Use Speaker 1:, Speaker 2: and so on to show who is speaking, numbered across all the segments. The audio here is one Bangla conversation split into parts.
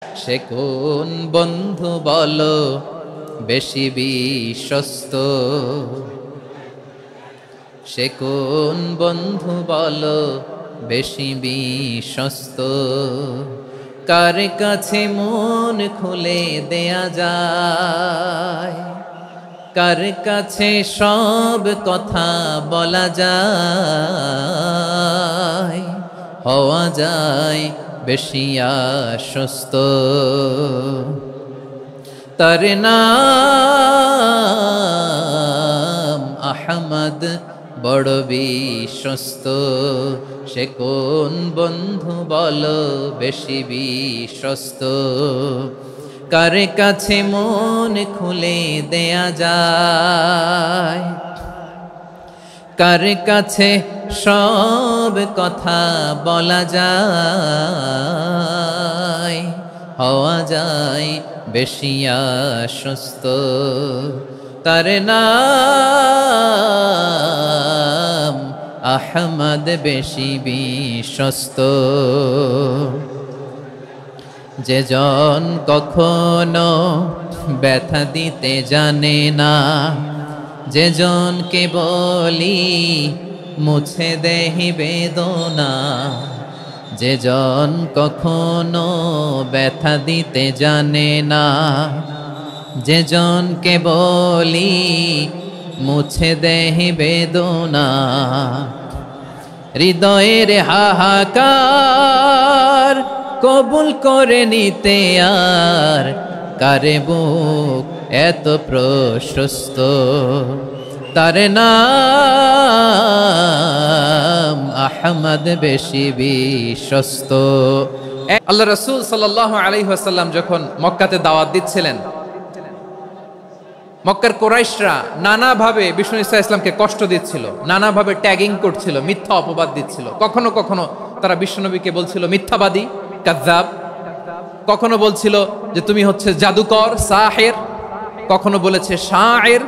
Speaker 1: সে কোন বন্ধু বলো বেশি বিশ্বস্ত, সে কোন বন্ধু বলো বেশি বিশ্বস্ত, কার কাছে মন খুলে দেয়া যায়, কার কাছে সব কথা বলা যায়, হওয়া যায় বেশি আশ্বস্ত। তার নাম আহমদ, বড় বিশ্বস্ত। সে কোন বন্ধু বলো বেশি বিশ্বস্ত, কার কাছে মন খুলে দেয়া যায়, কার কাছে সব কথা বলা যায়, হওয়া যায় বেশি আশ্বস্ত। তার নাম আহমদ, বেশি বিশ্বস্ত। যে জন কখনো ব্যথা দিতে জানে না, যে জনকে বলি মুছে দেহি বেদনা, যে জন কখনো ব্যথা দিতে জানে না, যে জনকে বলি মুছে দেহি বেদনা, হৃদয়ের হাহাকার কবুল করে নিতে আর কারে বুক এত প্রশস্ত। তার নাম আহমদ, বেশি বিশ্বস্ত। আল্লাহ রাসূল সাল্লাল্লাহু আলাইহি ওয়াসাল্লাম যখন মক্কাতে দাওয়াত দিচ্ছিলেন, মক্কার কুরাইশরা নানাভাবে বিষ্ণু ঈসা ইসলামকে কষ্ট দিচ্ছিল, নানাভাবে ট্যাগিং করছিল, মিথ্যা অপবাদ দিচ্ছিল। কখনো কখনো তারা বিশ্বনবীকে বলছিল মিথ্যাবাদী, কাযযাব। কখনো বলছিল যে তুমি হচ্ছে জাদুকর, সাহের। কখনো বলেছে শায়ের,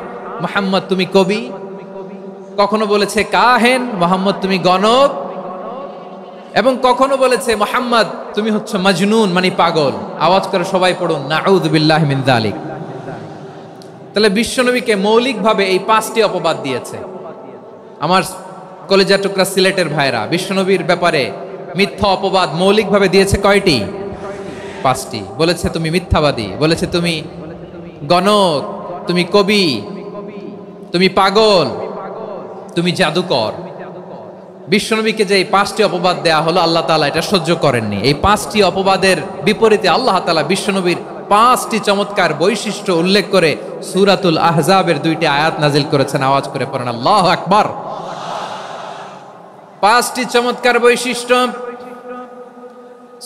Speaker 1: মুহাম্মদ তুমি কবি। কখনো বলেছে কাহেন, মুহাম্মদ তুমি গণক। এবং কখনো বলেছে মুহাম্মদ তুমি হচ্ছে মাজনুন, মানে পাগল। আওয়াজ করে সবাই পড়ুন নাউযু বিল্লাহি মিন যালিক। তাহলে বিশ্বনবীকে মৌলিকভাবে এই 5টি অপবাদ দিয়েছে। আমার কলেজা টুকরা সিলেটের ভাইরা, বিশ্বনবীর ব্যাপারে মিথ্যা অপবাদ মৌলিকভাবে দিয়েছে কয়টি? 5টি। বলেছে তুমি মিথ্যাবাদী, বলেছে তুমি গণক, তুমি কবি, তুমি পাগল, তুমি জাদুকর। বিশ্বনবীকে যে এই 5টি অপবাদ দেয়া হলো, আল্লাহ তাআলা এটা সহ্য করেননি। এই 5টি অপবাদের বিপরীতে আল্লাহ তাআলা বিশ্বনবীর 5টি চমৎকার বৈশিষ্ট্য উল্লেখ করে সূরাতুল আহজাবের 2টি আয়াত নাজিল করেছেন। আওয়াজ করে পড়েন আল্লাহু আকবার। 5টি চমৎকার বৈশিষ্ট্য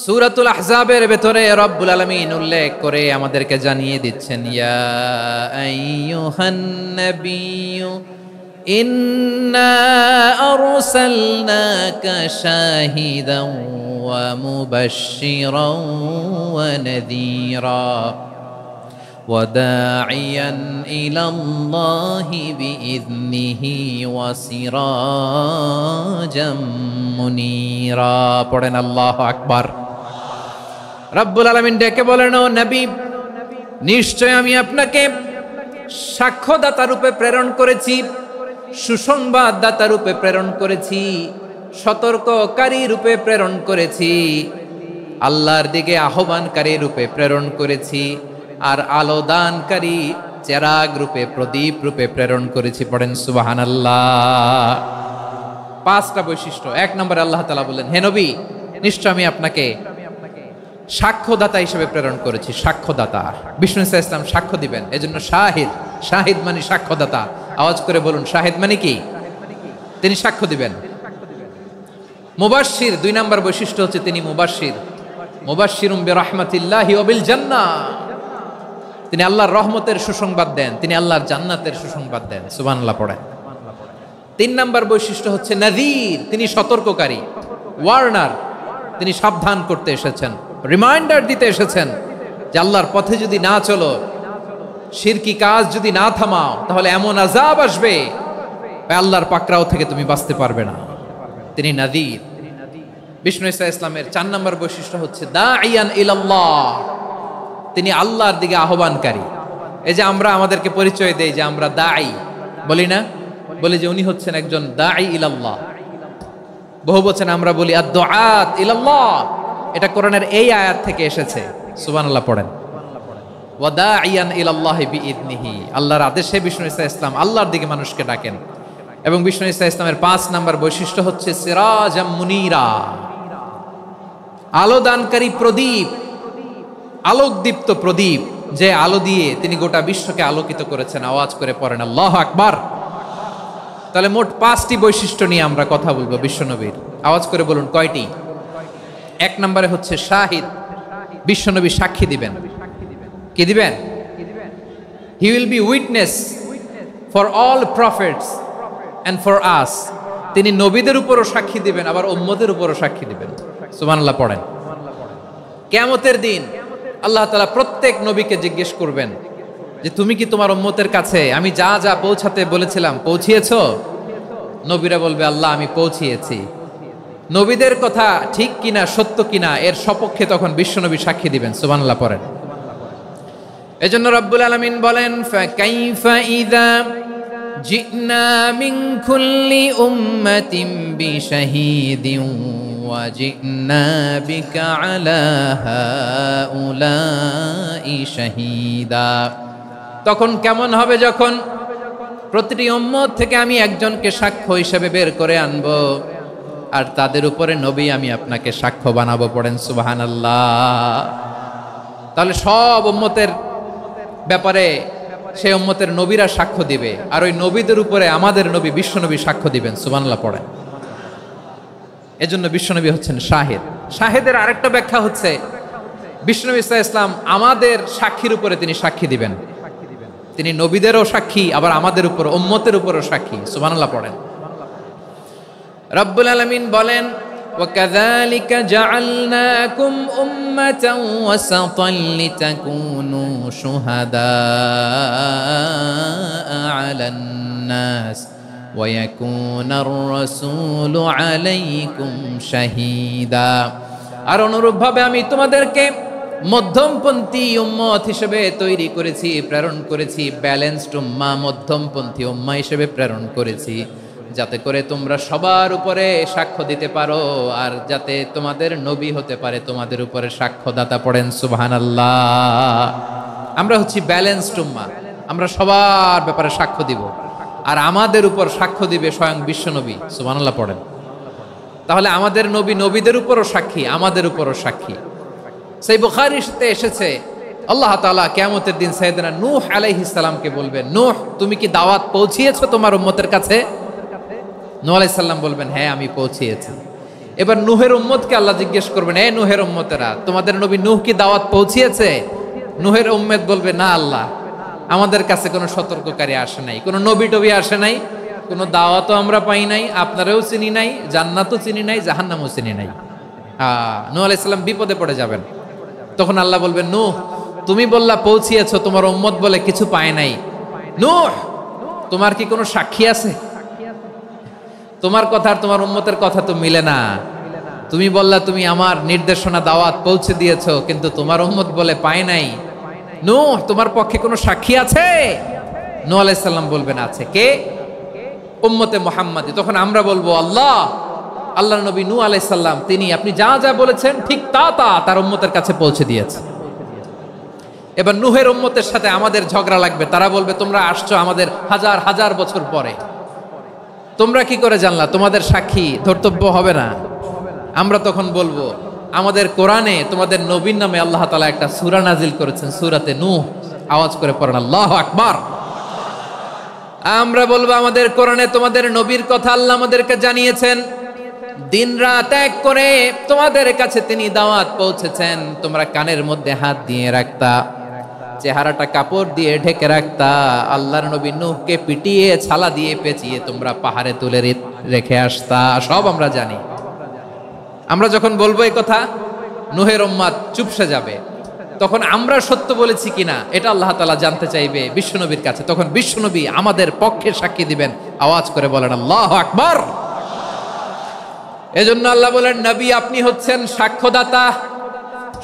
Speaker 1: সূরাতুল আহজাবের ভেতরে রব্বুল আলামিন উল্লেখ করে আমাদেরকে জানিয়ে দিচ্ছেন, ইয়া আইয়ুহান নাবিয়্যু ইন্না আরসালনাকা শাহিদান ওয়া মুবাশশিরান ওয়া নাযীরা ওয়া দাঈয়ান ইলাল্লাহি বিইذনিহি ওয়া সিরাজাম মুনীরা। পড়েন আল্লাহু আকবার। রব্বুল আলামিন ডেকে বলেন, ও নবী, নিশ্চয় আমি আপনাকে সাক্ষ্যদাতা রূপে প্রেরণ করেছি, সুসংবাদদাতা রূপে প্রেরণ করেছি, সতর্ককারী রূপে প্রেরণ করেছি, আল্লাহর দিকে আহ্বানকারী রূপে প্রেরণ করেছি, আর আলো দানকারী চেরাগ রূপে, প্রদীপ রূপে প্রেরণ করেছি। পড়েন সুবহানাল্লাহ। 5টা বৈশিষ্ট্য। 1 নম্বরে আল্লাহ তাআলা বললেন, হে নবী, নিশ্চয় আমি আপনাকে সাক্ষ্যদাতা হিসেবে প্রেরণ করেছি। সাক্ষ্যদাতা, বিষ্ণু ঈসা ইসলাম সাক্ষ্য দিবেন, এজন্য শাহিদ। শাহিদ মানে সাক্ষ্যদাতা। আওয়াজ করে বলুন, শাহিদ মানে কি? তিনি সাক্ষ্য দিবেন। মুবাশশির, 2 নম্বর বৈশিষ্ট্য হচ্ছে তিনি মুবাশশির। মুবাশশিরুম বিরাহমাতিল্লাহি ওয়া বিল জান্নাহ। তিনি আল্লাহর রহমতের সুসংবাদ দেন, তিনি আল্লাহর জান্নাতের সুসংবাদ দেন। সুবহানাল্লাহ পড়েন। 3 নম্বর বৈশিষ্ট্য হচ্ছে নাযীর, তিনি সতর্ককারী, ওয়ার্নার। তিনি সাবধান করতে এসেছেন, রিমাইন্ডার দিতে এসেছেন যে আল্লাহর পথে যদি না চলো, শিরকি কাজ যদি না থামাও, তাহলে এমন আযাব আসবে আল্লাহর পাকড়াও থেকে তুমি বাঁচতে পারবে না। তিনি নাযীর। বিষ্ণু ঈসা ইসলামের 4 নম্বর বৈশিষ্ট্য হচ্ছে দাঈয়ান ইলাল্লাহ, তিনি আল্লাহর দিকে আহ্বানকারী। এই যে আমরা আমাদেরকে পরিচয় দেই যে আমরা দাঈ, বলি না? বলি যে উনি হচ্ছেন একজন দাঈ ইলাল্লাহ। বহু বচনে আমরা বলি আদ-দুআত ইলাল্লাহ, এটা কোরআনের এই আয়াত থেকে এসেছে। সুবহানাল্লাহ পড়েন। ওয়া দাঈয়ান ইলাল্লাহি বিইذনিহি, আল্লাহর আদেশে বিষ্ণু ঈসা ইসলাম আল্লাহর দিকে মানুষকে ডাকেন। এবং বিষ্ণু ঈসা ইসলামের 5 নম্বর বৈশিষ্ট্য হচ্ছে সিরাজাম মুনীরা, আলোদানকারী প্রদীপ, আলোকদীপ্ত প্রদীপ, যে আলো দিয়ে তিনি গোটা বিশ্বকে আলোকিত করেছেন। আওয়াজ করে পড়েন আল্লাহু আকবার। তাহলে মোট 5টি বৈশিষ্ট্য নিয়ে আমরা কথা বলবো বিশ্বনবীর। আওয়াজ করে বলুন কয়টি? 1 নম্বরে হচ্ছে শাহিদ, বিশ্বনবী সাক্ষী দিবেন। কি দিবেন? He will be witness for all prophets and for us, তিনি নবীদের উপরও সাক্ষী দিবেন, আবার উম্মতের উপরও সাক্ষী দিবেন। সুবহানাল্লাহ পড়েন। কিয়ামতের দিন আল্লাহ তাআলা প্রত্যেক নবীকে জিজ্ঞেস করবেন যে তুমি কি তোমার উম্মতের কাছে আমি যা যা পৌঁছাতে বলেছিলাম পৌঁছিয়েছো? নবীরা বলবে আল্লাহ আমি পৌঁছিয়েছি। নবীদের কথা ঠিক কিনা, সত্য কিনা, এর সপক্ষে তখন বিশ্বনবী সাক্ষী দিবেন। সুবহানাল্লাহ পড়েন। এজন্য রব্বুল আলামিন বলেন ফাকাইফা ইযা জিনা মিন কুল্লি উম্মাতিন বিশাহীদিন ওয়া জিনা বিকা আলা হাউলাই শাহীদা। তখন কেমন হবে যখন প্রতিটি উম্মত থেকে আমি একজনকে সাক্ষ্য হিসেবে বের করে আনবো, আর তাদের উপরে নবী আমি আপনাকে সাক্ষ্য বানাবো। পড়েন সুবহানাল্লাহ। তাহলে সব উম্মতের ব্যাপারে সেই উম্মতের নবীরা সাক্ষ্য দিবে, আর ওই নবীদের উপরে আমাদের নবী বিশ্বনবী সাক্ষ্য দিবেন। সুবহানাল্লাহ পড়েন। এজন্য বিশ্বনবী হচ্ছেন শাহিদ। শাহিদের আরেকটা ব্যাখ্যা হচ্ছে বিশ্বনবী ঈসা ইসলাম আমাদের সাক্ষীর উপরে তিনি সাক্ষী দিবেন। তিনি নবীদেরও সাক্ষী, আবার আমাদের উপর উম্মতের উপরও সাক্ষী। সুবহানাল্লাহ পড়েন। রব্বুল আলামিন বলেন وَكَذَلِكَ جَعَلْنَاكُمْ أُمَّةً وَسَطًا لِتَكُونُوا شُهَدَاءَ عَلَى النَّاسِ وَيَكُونَ الرَّسُولُ عَلَيْكُمْ شَهِيدًا। আর অনুরূপভাবে আমি তোমাদেরকে মধ্যমপন্থী উম্মত হিসেবে তৈরি করেছি, প্রেরণ করেছি। ব্যালেন্সড উম্মাহ, মধ্যমপন্থী উম্মাহ হিসেবে প্রেরণ করেছি, যাতে করে তোমরা সবার উপরে সাক্ষ্য দিতে পারো, আর যাতে তোমাদের নবী হতে পারে তোমাদের উপরে সাক্ষ্যদাতা। পড়েন সুবহানাল্লাহ। আমরা হচ্ছি ব্যালেন্সড উম্মাহ, আমরা সবার ব্যাপারে সাক্ষ্য দিব, আর আমাদের উপর সাক্ষ্য দিবে স্বয়ং বিশ্বনবী। সুবহানাল্লাহ পড়েন। তাহলে আমাদের নবী নবীদের উপরও সাক্ষী, আমাদের উপরও সাক্ষী। সেই বুখারীতে এসেছে আল্লাহ তাআলা কিয়ামতের দিন সাইয়েদনা নূহ আলাইহিস সালামকে বলবেন, নূহ তুমি কি দাওয়াত পৌঁছিয়েছো তোমার উম্মতের কাছে? নূহ আলাইহিস সালাম বলবেন হ্যাঁ আমি পৌঁছিয়েছি। এবার নূহের উম্মতকে আল্লাহ জিজ্ঞেস করবেন, এ নূহের উম্মতেরা তোমাদের নবী নূহ কি দাওয়াত পৌঁছিয়েছে? নূহের উম্মত বলবে না আল্লাহ, আমাদের কাছে কোনো সতর্ককারী আসে নাই, কোনো নবী টবি আসে নাই, কোনো দাওয়াতও আমরা পাই নাই, আপনারাও চিনি নাই, জান্নাতও চিনি নাই, জাহান্নামও চিনি নাই। নূহ আলাইহিস সালাম বিপদে পড়ে যাবেন। তখন আল্লাহ বলবেন নূহ তুমি বললা পৌঁছিয়েছো, তোমার উম্মত বলে কিছু পায় নাই। নূহ তোমার কি কোনো সাক্ষী আছে? তোমার কথা আর তোমার উম্মতের কথা তো মিলে না। তুমি বললা তুমি আমার নির্দেশনা দাওয়াত পৌঁছে দিয়েছো, কিন্তু তোমার উম্মত বলে পায় নাই। নূহ তোমার পক্ষে কোনো সাক্ষী আছে? নূহ আলাইহিস সালাম বলবেন আছে। কে? উম্মতে মুহাম্মাদি। তখন আমরা বলবো আল্লাহ, আল্লাহর নবী নূহ আলাইহিস সালাম তিনি আপনি যা যা বলেছেন ঠিক তা তার উম্মতের কাছে পৌঁছে দিয়েছে। এবার নূহের উম্মতের সাথে আমাদের ঝগড়া লাগবে। তারা বলবে তোমরা আসছো আমাদের হাজার হাজার বছর পরে, তোমরা কি করে জানলা? তোমাদের সাক্ষী ধর্তব্য হবে না। আমরা তখন বলবো আমাদের কোরআনে তোমাদের নবীর নামে আল্লাহ তাআলা একটা সূরা নাজিল করেছেন, সূরাতে নূহ। আওয়াজ করে পড়েন আল্লাহু আকবার। আমরা বলবো আমাদের কোরআনে তোমাদের নবীর কথা আল্লাহ আমাদেরকে জানিয়েছেন, দিন রাত এক করে তোমাদের কাছে তিনি দাওয়াত পৌঁছেছেন। তোমরা কানের মধ্যে হাত দিয়ে রাখতা, চেহারাটা কাপড় দিয়ে ঢেকে রাখতা, আল্লাহর নবী নূহকে পিটিয়ে ছালা দিয়ে পেঁচিয়ে তোমরা পাহাড়ে তুলে রেখে আসতা। সব আমরা জানি। আমরা যখন বলবো এই কথা, নূহের উম্মত চুপসে যাবে। তখন আমরা সত্য বলেছি কিনা এটা আল্লাহ তাআলা জানতে চাইবে বিশ্বনবীর কাছে। তখন বিশ্বনবী আমাদের পক্ষে সাক্ষী দিবেন। আওয়াজ করে বলেন আল্লাহু আকবার। এজন্য আল্লাহ বলেন, নবী আপনি হচ্ছেন সাক্ষ্যদাতা,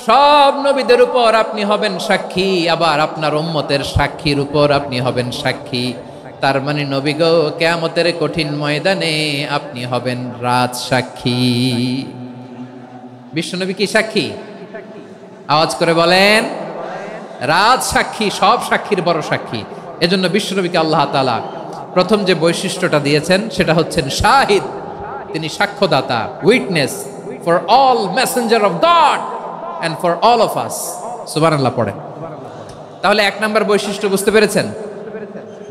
Speaker 1: সব নবীদের উপর আপনি হবেন সাক্ষী, আবার আপনার উম্মতের সাক্ষীর উপর আপনি হবেন সাক্ষী। তার মানে নবী গো, কিয়ামতের কঠিন ময়দানে আপনি হবেন রাজ সাক্ষী। বিশ্বনবী কি সাক্ষী? আওয়াজ করে বলেন, রাজ সাক্ষী, সব সাক্ষীর বড় সাক্ষী। এজন্য বিশ্বনবীকে আল্লাহ তাআলা প্রথম যে বৈশিষ্ট্যটা দিয়েছেন সেটা হচ্ছেন শাহিদ। তিনি সাক্ষ্যদাতা, witness for all messenger of God and for all of us। সুবহানাল্লাহ পড়েন। তাহলে এক নাম্বার বৈশিষ্ট্য বুঝতে পেরেছেন?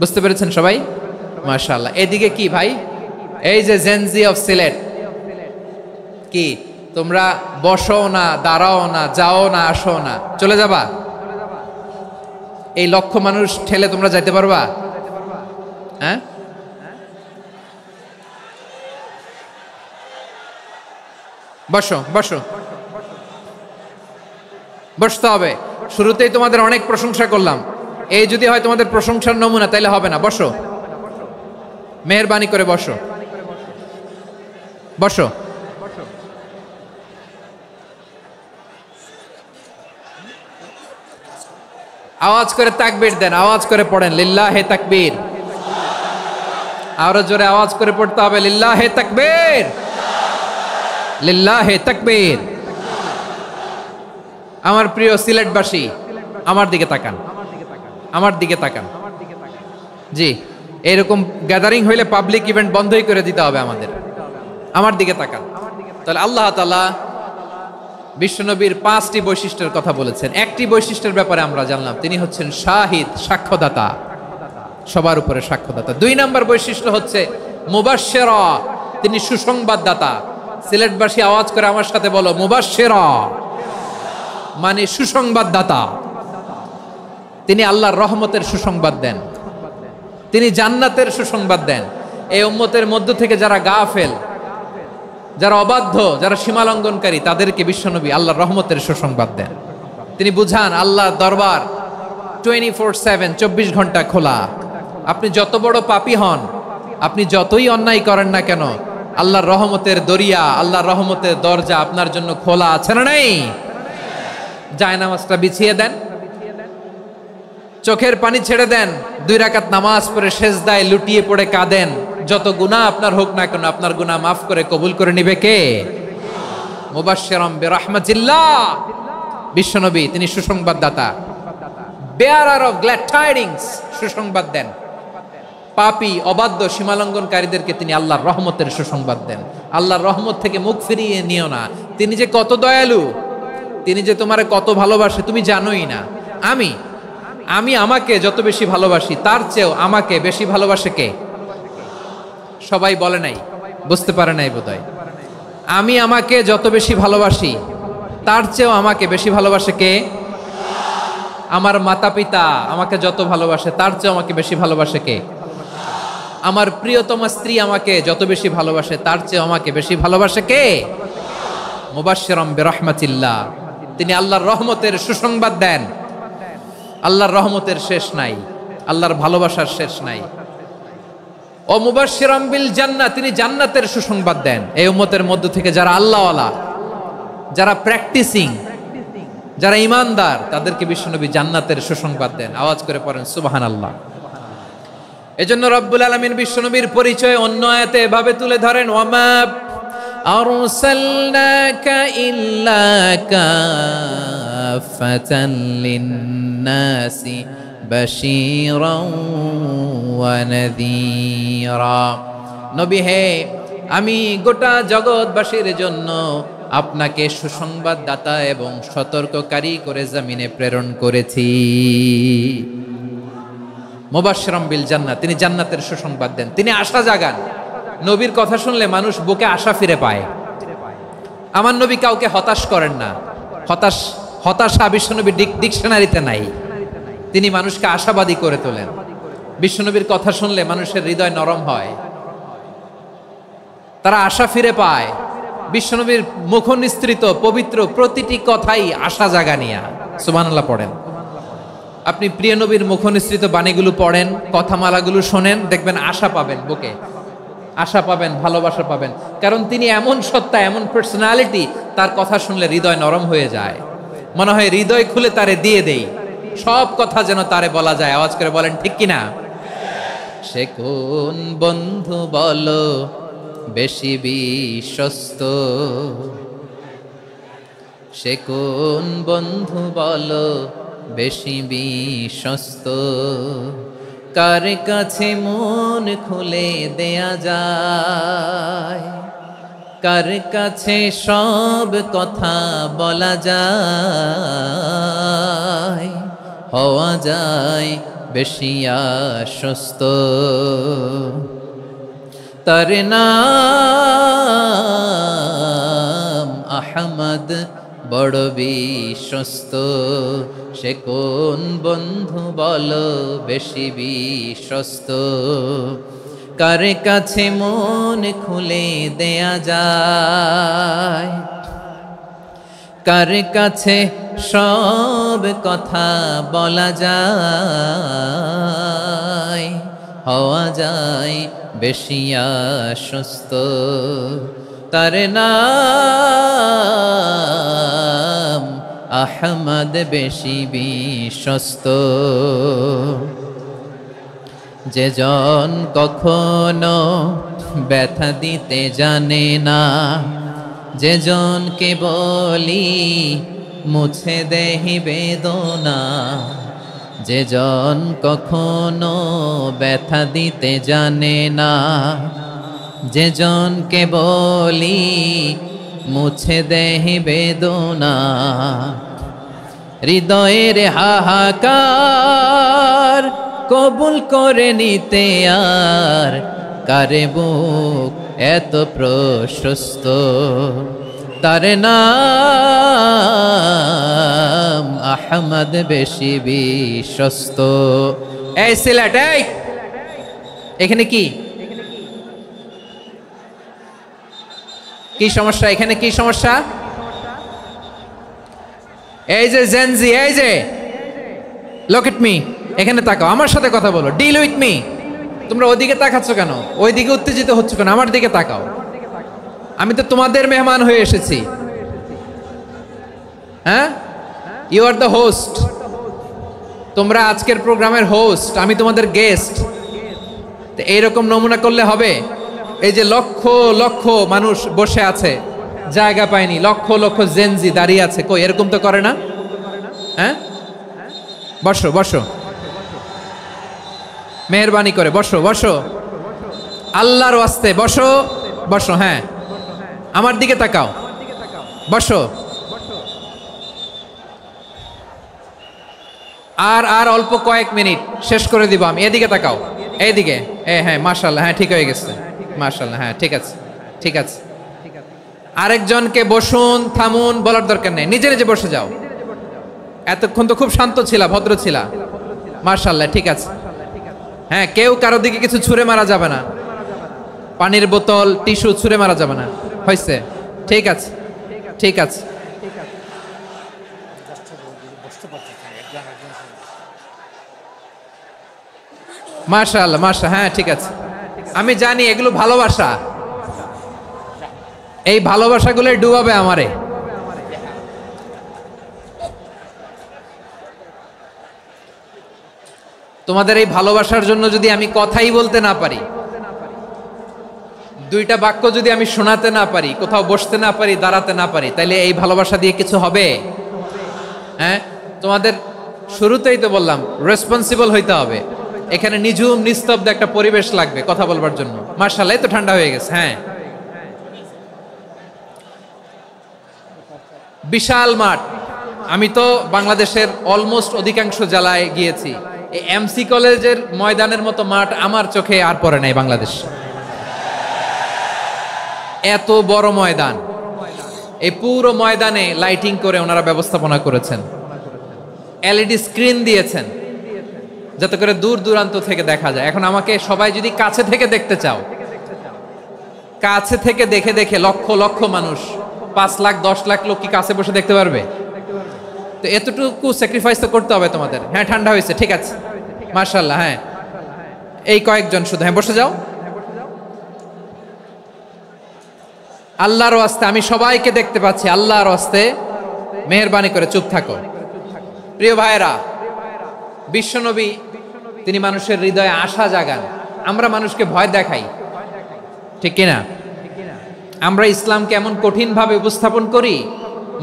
Speaker 1: বুঝতে পেরেছেন সবাই? মাশাআল্লাহ। এদিকে কি ভাই, এই যে জেনজি অফ সিলেট, কি তোমরা বসো না, দাঁড়াও না, যাও না, আসো না, চলে যাবা? এই লক্ষ মানুষ ঠেলে তোমরা যাইতে পারবা? হ্যাঁ, বসো বসো, বসতে হবে। শুরুতেই তোমাদের অনেক প্রশংসা করলাম, এই যদি হয় তোমাদের প্রশংসার নমুনা, তাইলে হবে না। বসো, মেহেরবানি করে বসো, বসো। আওয়াজ করে তাকবীর দেন, আওয়াজ করে পড়েন লিল্লাহে তাকবীর। আরো জোরে আওয়াজ করে পড়তে হবে, লিল্লাহে তাকবীর, লিল্লাহে তাকবীর। আমার প্রিয় সিলেটবাসী, আমার দিকে তাকান, আমার দিকে তাকান। জি, এরকম গ্যাদারিং হইলে পাবলিক ইভেন্ট বন্ধই করে দিতে হবে আমাদের। আমার দিকে তাকান। তাহলে আল্লাহ তাআলা বিশ্বনবীর 5টি বৈশিষ্ট্যের কথা বলেছেন। একটি বৈশিষ্ট্যের ব্যাপারে আমরা জানলাম, তিনি হচ্ছেন শাহিদ, সাক্ষ্যদাতা, সবার উপরে সাক্ষ্যদাতা। 2 নম্বর বৈশিষ্ট্য হচ্ছে মুবাশশিরা, তিনি সুসংবাদদাতা। সিলেটবাসী আওয়াজ করে আমার সাথে বলো, মুবাশশিরা মানে সুসংবাদদাতা। তিনি আল্লাহর রহমতের সুসংবাদ দেন, তিনি জান্নাতের সুসংবাদ দেন। এই উম্মতের মধ্য থেকে যারা গাফেল, যারা অবাধ্য, যারা সীমালঙ্ঘনকারী, তাদেরকে বিশ্বনবী আল্লাহর রহমতের সুসংবাদ দেন। তিনি বুঝান আল্লাহর দরবার 24/7, 24 ঘন্টা খোলা। আপনি যত বড় পাপী হন, আপনি যতই অন্যায় করেন না কেন, আল্লাহর রহমতের দরিয়া, আল্লাহর রহমতের দরজা আপনার জন্য খোলা আছে না নেই? জায়নামাজটা বিছিয়ে দেন, চোখের পানি ছেড়ে দেন, 2 রাকাত নামাজ পড়ে সেজদায় লুটিয়ে পড়ে কাঁদেন। যত গুনাহ আপনার হোক না কেন, আপনার গুনাহ মাফ করে কবুল করে নিবে কে? মুবাশশিরাম বিরহমাতিল্লাহ। বিশ্বনবী তিনি সুসংবাদদাতা, বেয়ারার অফ গ্ল্যাড টাইডিংস, সুসংবাদ দেন। পাপী, অবাধ্য, সীমালঙ্ঘনকারীদেরকে তিনি আল্লাহর রহমতের সুসংবাদ দেন। আল্লাহর রহমত থেকে মুখ ফিরিয়ে নিও না। তিনি যে কত দয়ালু, তিনি যে তোমারে কত ভালোবাসে তুমি জানোই না। আমি আমাকে যত বেশি ভালোবাসি, তার চেয়েও আমাকে বেশি ভালোবাসে কে? সবাই বলে নাই, বুঝতে পারে নাই বোধহয়। আমি আমাকে যত বেশি ভালোবাসি, তার চেয়েও আমাকে বেশি ভালোবাসে কে? আমার মাতা পিতা আমাকে যত ভালোবাসে, তার চেয়েও আমাকে বেশি ভালোবাসে কে? আমার প্রিয়তমা স্ত্রী আমাকে যত বেশি ভালোবাসে, তার চেয়েও আমাকে বেশি ভালোবাসে কে? মুবাশশিরাম বিরহমাতিল্লাহ, তিনি আল্লাহর রহমতের সুসংবাদ দেন। আল্লাহর রহমতের শেষ নাই, আল্লাহর ভালোবাসার শেষ নাই। ও মুবাশশিরাম বিল জান্নাহ, তিনি জান্নাতের সুসংবাদ দেন। এই উম্মতের মধ্য থেকে যারা আল্লাহওয়ালা, যারা প্র্যাকটিসিং, যারা ইমানদার, তাদেরকে বিশ্বনবী জান্নাতের সুসংবাদ দেন। আওয়াজ করে পড়েন সুবহানাল্লাহ। এজন্য রব্বুল আলামিন বিশ্বনবীর পরিচয় অন্য আয়াতে এভাবে তুলে ধরেন, ওয়ামা আরসালনাকা ইল্লা কাফাতান লিন-নাসি বাশীরাও ওয়া নাযীরা। নবী হে, আমি গোটা জগৎবাসীর জন্য আপনাকে সুসংবাদদাতা এবং সতর্ককারী করে জমিনে প্রেরণ করেছি। মুবাশশিরাম বিল জান্নাহ, তিনি জান্নাতের সুসংবাদ দেন, তিনি আশা জাগান। নবীর কথা শুনলে মানুষ বুকে আশা ফিরে পায়। আমার নবী কাউকে হতাশ করেন না। হতাশা বিশ্বনবীর ডিকশনারিতে নাই। তিনি মানুষকে আশাবাদী করে তোলেন। বিশ্বনবীর কথা শুনলে মানুষের হৃদয় নরম হয়, তারা আশা ফিরে পায়। বিশ্বনবীর মুখ নিঃসৃত পবিত্র প্রতিটি কথাই আশা জাগানিয়া। সুবহানাল্লাহ পড়েন। আপনি প্রিয় নবীর মুখ নিঃসৃত বাণীগুলো পড়েন, কথামালাগুলো শোনেন, দেখবেন আশা পাবেন বুকে। আশা পাবেন, ভালোবাসা পাবেন। কারণ তিনি এমন সত্তা, এমন পার্সোনালিটি, তার কথা শুনলে হৃদয় নরম হয়ে যায়। মনে হয় হৃদয় খুলে তারে দিয়ে দেই, সব কথা যেন তারে বলা যায়। আওয়াজ করে বলেন ঠিক কিনা? সে কোন বন্ধু বলো বেশি বিশ্বস্ত, সে কোন বন্ধু বলো বেশি বিশ্বস্ত, কার কাছে মন খুলে দেয়া যায়, কার কাছে সব কথা বলা যায়, হওয়া যায় বেশি আশ্বস্ত। তার নাম আহমদ, বড় বিশ্বস্ত। সে কোন বন্ধু বলো বেশি বিশ্বস্ত, কার কাছে মন খুলে দেয়া যায়, কার কাছে সব কথা বলা যায়, হওয়া যায় বেশি আশ্বস্ত। তার নাম আহমদ, বেশি বিশ্বস্ত। যে জন কখনো ব্যথা দিতে জানে না, যে জনকে বলি মুছে দেহি বেদনা, যে জন কখনো ব্যথা দিতে জানে না, যে জনকে বলি মুছে দেহি বেদনা, হৃদয়ের হাহাকার কবুল করে নিতে আর কারে বুক এত প্রশস্ত। তার নাম আহমদ, বেশি বিশ্বস্ত। এই সিলেট, এই এখানে কি কি সমস্যা? এখানে কি সমস্যা? এই যে জেনজি, এই যে লুক এট মি, এখানে তাকাও, আমার সাথে কথা বলো, ডিল উইথ মি। তোমরা ওইদিকে তাকাচ্ছ কেন? ওইদিকে উত্তেজিত হচ্ছ কেন? আমার দিকে তাকাও। আমি তো তোমাদের মেহমান হয়ে এসেছি। হ্যাঁ, ইউ আর দ্য হোস্ট। তোমরা আজকের প্রোগ্রামের হোস্ট, আমি তোমাদের গেস্ট। এইরকম নমুনা করলে হবে? এই যে লক্ষ লক্ষ মানুষ বসে আছে, জায়গা পায়নি, লক্ষ লক্ষ জেনজি দাঁড়িয়ে আছে, কই এরকম তো করে না? হ্যাঁ, বসো বসো, মেহরবানি করে বসো বসো, আল্লাহর ওয়াস্তে বসো বসো। হ্যাঁ, আমার দিকে তাকাও, বসো। আর আর অল্প কয়েক মিনিট, শেষ করে দিব আমি। এদিকে তাকাও, এইদিকে। হ্যাঁ, মাশাআল্লাহ, হ্যাঁ ঠিক হয়ে গেছে, মাশাআল্লাহ, হ্যাঁ ঠিক আছে, ঠিক আছে। আরেকজনকে বসুন, থামুন বলার দরকার নেই, নিজে নিজে বসে যাও। এতক্ষণ তো খুব শান্ত ছিলা, ভদ্র ছিলা, মাশাআল্লাহ, ঠিক আছে। হ্যাঁ, কেউ কারো দিকে কিছু ছুঁড়ে মারা যাবে না, পানির বোতল, টিস্যু ছুঁড়ে মারা যাবে না, হয়েছে? ঠিক আছে, ঠিক আছে। মাশাআল্লাহ, মাশাআল্লাহ, হ্যাঁ ঠিক আছে। আমি জানি এগুলো ভালোবাসা, এই ভালোবাসাগুলোই ডুবাবে আমারে। তোমাদের এই ভালোবাসার জন্য যদি আমি কথাই বলতে না পারি, দুইটা বাক্য যদি আমি শোনাতে না পারি, কোথাও বসতে না পারি, দাঁড়াতে না পারি, তাহলে এই ভালোবাসা দিয়ে কিছু হবে? হ্যাঁ, তোমাদের শুরুতেই তো বললাম রেসপন্সিবল হইতে হবে। এখানে নিঝুম নিস্তব্ধ একটা পরিবেশ লাগবে কথা বলবার জন্য। মাশাআল্লাহ, তো ঠান্ডা হয়ে গেছে। হ্যাঁ, বিশাল মাঠ। আমি তো বাংলাদেশের অলমোস্ট অধিকাংশ জেলায় গিয়েছি, এই এমসি কলেজের ময়দানের মতো মাঠ আমার চোখে আর পড়ে নাই বাংলাদেশ। এত বড় ময়দান, এই পুরো ময়দানে লাইটিং করে ওনারা ব্যবস্থাপনা করেছেন, এলইডি স্ক্রিন দিয়েছেন যাতে করে দূর দূরান্ত থেকে দেখা যায়। এখন আমাকে সবাই যদি কাছে থেকে দেখতে চাও, কাছে থেকে দেখে দেখে লক্ষ লক্ষ মানুষ, 5 লাখ 10 লাখ লোক কি কাছে বসে দেখতে পারবে? তো এতটুকু স্যাক্রিফাইস তো করতে হবে তোমাদের। হ্যাঁ, ঠান্ডা হয়েছে, ঠিক আছে, মাশাআল্লাহ। হ্যাঁ, এই কয়েকজন শুধু, হ্যাঁ বসে যাও। আল্লাহর ওয়াস্তে আমি সবাইকে দেখতে পাচ্ছি, আল্লাহর ওয়াস্তে মেহেরবানি করে চুপ থাকো। প্রিয় ভাইরা, বিশ্বনবী তিনি মানুষের হৃদয়ে আশা জাগান। আমরা মানুষকে ভয় দেখাই, ঠিক কিনা? আমরা ইসলামকে এমন কঠিন ভাবে উপস্থাপন করি,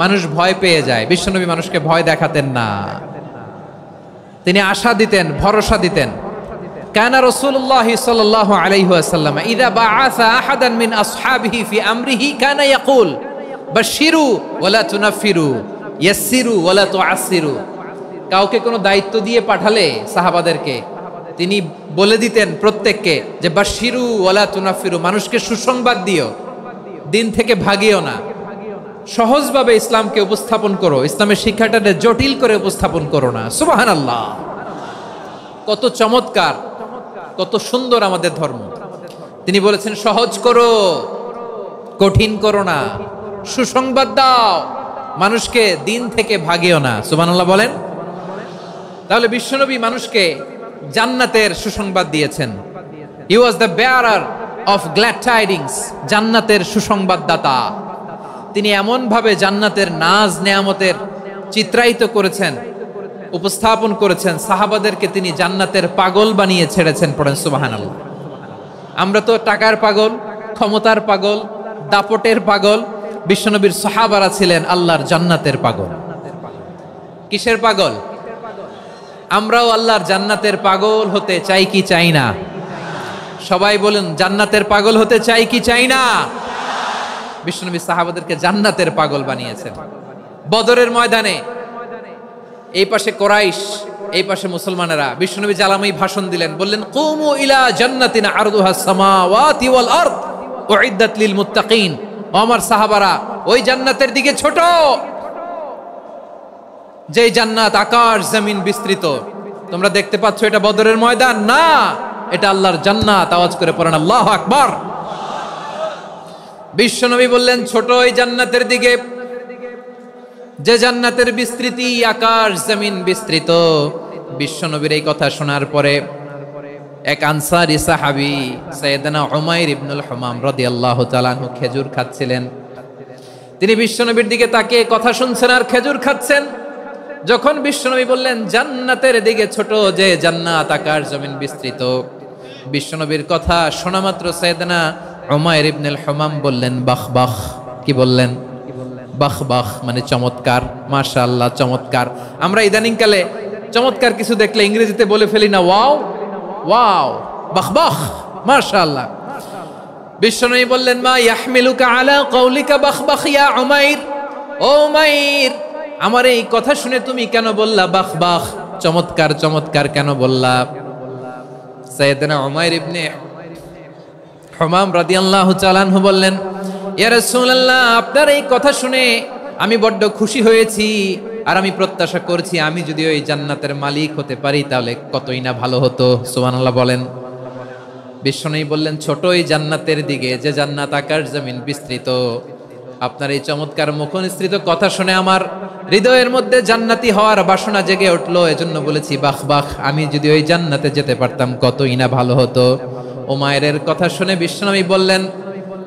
Speaker 1: মানুষ ভয় পেয়ে যায়। বিশ্বনবী মানুষকে ভয় দেখাতেন না, তিনি আশা দিতেন, ভরসা দিতেন। কানা রাসূলুল্লাহ সাল্লাল্লাহু আলাইহি ওয়াসাল্লাম ইযা বাআসা আহাদান মিন আসহাবিহি ফি আমরিহি কানা ইয়াকুল বাশশিরু ওয়ালা তুনাফিরু ইয়াসসিরু ওয়ালা তুআসসিরু। কাউকে কোনো দায়িত্ব দিয়ে পাঠালে সাহাবাদেরকে তিনি বলে দিতেন প্রত্যেককে যে বাশশিরু ওয়ালা তুনাফিরু, মানুষকে সুসংবাদ দিও, দিন থেকে ভাগিও না, সহজভাবে ইসলামকে উপস্থাপন করো, ইসলামের শিক্ষাটাকে জটিল করে উপস্থাপন করো না। সুবহানাল্লাহ, কত চমৎকার, কত সুন্দর আমাদের ধর্ম। তিনি বলেছেন সহজ করো, কঠিন করো না, সুসংবাদ দাও, মানুষকে দিন থেকে ভাগিও না। সুবহানাল্লাহ বলেন। তাহলে বিশ্বনবী মানুষকে জান্নাতের সুসংবাদ দিয়েছেন। He was the bearer of glad tidings, জান্নাতের সুসংবাদদাতা। তিনি এমন ভাবে জান্নাতের নাজ নেয়ামতের চিত্রায়িত করেছেন, উপস্থাপন করেছেন, সাহাবাদেরকে তিনি জান্নাতের পাগল বানিয়ে ছেড়েছেন। পড়েন সুবহানাল্লাহ। আমরা তো টাকার পাগল, ক্ষমতার পাগল, দাপটের পাগল। বিশ্বনবীর সাহাবারা ছিলেন আল্লাহর জান্নাতের পাগল। কিসের পাগল? আমরাও আল্লাহর জান্নাতের পাগল হতে চাই কি চাই না? সবাই বলেন, জান্নাতের পাগল হতে চাই কি চাই না? বিশ্বনবী সাহাবাদেরকে জান্নাতের পাগল বানিয়েছেন। বদরের ময়দানে এই পাশে কোরাইশ, এই পাশে মুসলমানেরা। বিশ্বনবী জালামি ভাষণ দিলেন, বললেন কুমু ইলা জান্নাতিন আরদুহাস সামাওয়াতি ওয়াল আরদ উইদ্দাত লিল মুত্তাকিন। ও আমার সাহাবারা, ওই জান্নাতের দিকে ছোট, যেই জান্নাত আকাশ জমিন বিস্তৃত। তোমরা দেখতে পাচ্ছ এটা বদরের ময়দান না, এটা আল্লাহর জান্নাত। আওয়াজ করে পড়েন আল্লাহু আকবার। বিশ্বনবী বললেন ছোট ওই জান্নাতের দিকে, যে জান্নাতের বিস্তৃতি আকাশ জমিন বিস্তৃত। বিশ্বনবীর এই কথা শোনার পরে এক আনসারী সাহাবী সাইয়েদনা উমাইর ইবনুল হুমাম রাদিয়াল্লাহু তাআলা আনহু খেজুর খাচ্ছিলেন। তিনি বিশ্বনবীর দিকে তাকিয়ে কথা শুনছেন আর খেজুর খাচ্ছেন। যখন বিশ্বনবী বললেন জান্নাতের দিকে ছোট, যে জান্নাত আকাশ জমিন বিস্তৃত, বিশ্বনবীর কথা শোনা মাত্র সাইয়েদনা উমাইর ইবনুল হুমাম বললেন বাহ বাহ। কি বললেন? বাহ বাহ, মানে চমৎকার, মাশাআল্লাহ, চমৎকার। আমরা ইদানিং কালে চমৎকার কিছু দেখলে ইংরেজিতে বলে ফেলি না ওয়াও ওয়াও, বাহ বাহ, মাশাআল্লাহ। বিশ্বনবী বললেন মা ইয়াহমিলুকা আলা কওলিকা বাহ বাহ ইয়া উমাইর। ও উমাইর, আমার এই কথা শুনে তুমি কেন বললা বাহ বাহ, চমৎকার চমৎকার কেন বললা? সাইয়েদনা উমাইর ইবনে হুমাম রাদিয়াল্লাহু তাআলা আনহু বললেন ইয়া রাসূলুল্লাহ, আপনার এই কথা শুনে আমি বড্ড খুশি হয়েছি, আর আমি প্রত্যাশা করছি আমি যদি ওই জান্নাতের মালিক হতে পারি তাহলে কতই না ভালো হতো। সুবহানাল্লাহ বলেন। বিশ্বনবী বললেন ছোট ওই জান্নাতের দিকে, যে জান্নাত আকাশ জমিন বিস্তৃত। আপনার এই চমৎকার মুখনিসৃত কথা শুনে আমার হৃদয়ের মধ্যে জান্নাতি হওয়ার বাসনা জেগে উঠলো, এজন্য বলেছি বাহ বাহ, আমি যদি ওই জান্নাতে যেতে পারতাম কতই না ভালো হতো। উমাইরের কথা শুনে বিশ্বনবী বললেন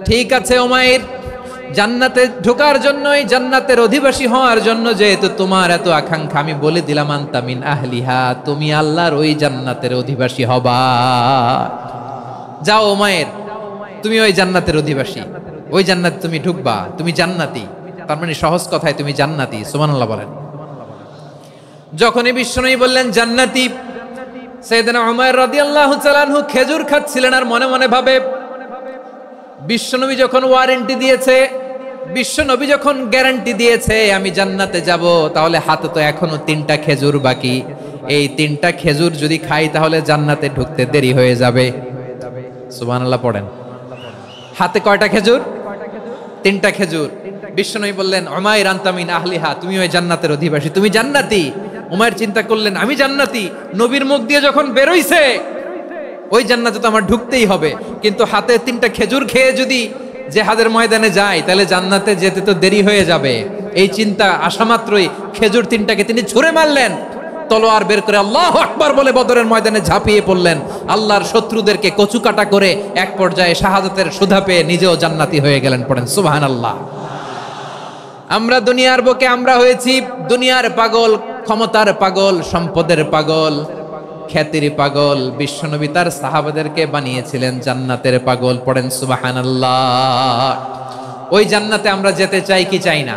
Speaker 1: ঠিক আছে উমাইর, জান্নাতে ঢোকার জন্যই, জান্নাতের অধিবাসী হওয়ার জন্য যেহেতু তোমার এত আকাঙ্ক্ষা, আমি বলে দিলাম আনতা মিন আহলিহা, তুমি আল্লাহর ওই জান্নাতের অধিবাসী হবা। যাও উমাইর, তুমি ওই জান্নাতের অধিবাসী, ওই জান্নাতে তুমি ঢুকবা, তুমি জান্নাতি। তার মানে সহজ কথায় তুমি জান্নাতি। সুবহানাল্লাহ বলেন। যখনই বিশ্বনবী বললেন জান্নাতি, সাইয়েদনা উমাইর রাদিয়াল্লাহু তাআলা আনহু খেজুর খাচ্ছিলেন আর মনে মনে ভাবে বিশ্বনবী যখন ওয়ারেন্টি দিয়েছে, বিশ্বনবী যখন গ্যারান্টি দিয়েছে আমি জান্নাতে যাব, তাহলে হাতে তো এখনো 3টা খেজুর বাকি। এই 3টা খেজুর যদি খাই তাহলে জান্নাতে ঢুকতে দেরি হয়ে যাবে। সুবহানাল্লাহ পড়েন। হাতে কয়টা খেজুর? 3টা খেজুর। বিশ্বনবী বললেন উমাইর আনতা মিন আহলিহা, তুমি ওই জান্নাতের অধিবাসী, তুমি জান্নাতি। উমাইর চিন্তা করলেন আমি জান্নাতি, নবীর মুখ দিয়ে যখন বেরোইছে ওই জান্নাতে তো আমার ঢুকতেই হবে, কিন্তু হাতে 3টা খেজুর খেয়ে যদি জিহাদের ময়দানে যায় তাহলে জান্নাতে যেতে তো দেরি হয়ে যাবে। এই চিন্তা আসা মাত্রই খেজুর 3টাকে তিনি ছুঁড়ে মারলেন তলোয়ার বের করে আল্লাহু আকবার বলে বদরের ময়দানে ঝাঁপিয়ে পড়লেন। আল্লাহর শত্রুদেরকে কচুকাটা করে এক পর্যায়ে শাহাদাতের সুধা পেয়ে নিজেও জান্নাতি হয়ে গেলেন। পড়েন সুবহানাল্লাহ। আমরা দুনিয়ার বুকে আমরা হয়েছি দুনিয়ার পাগল, ক্ষমতার পাগল, সম্পদের পাগল, খ্যাতির পাগল। বিশ্বনবী তার সাহাবাদেরকে বানিয়েছিলেন জান্নাতের পাগল। পড়েন সুবহানাল্লাহ। ওই জান্নাতে আমরা যেতে চাই কি চাই না?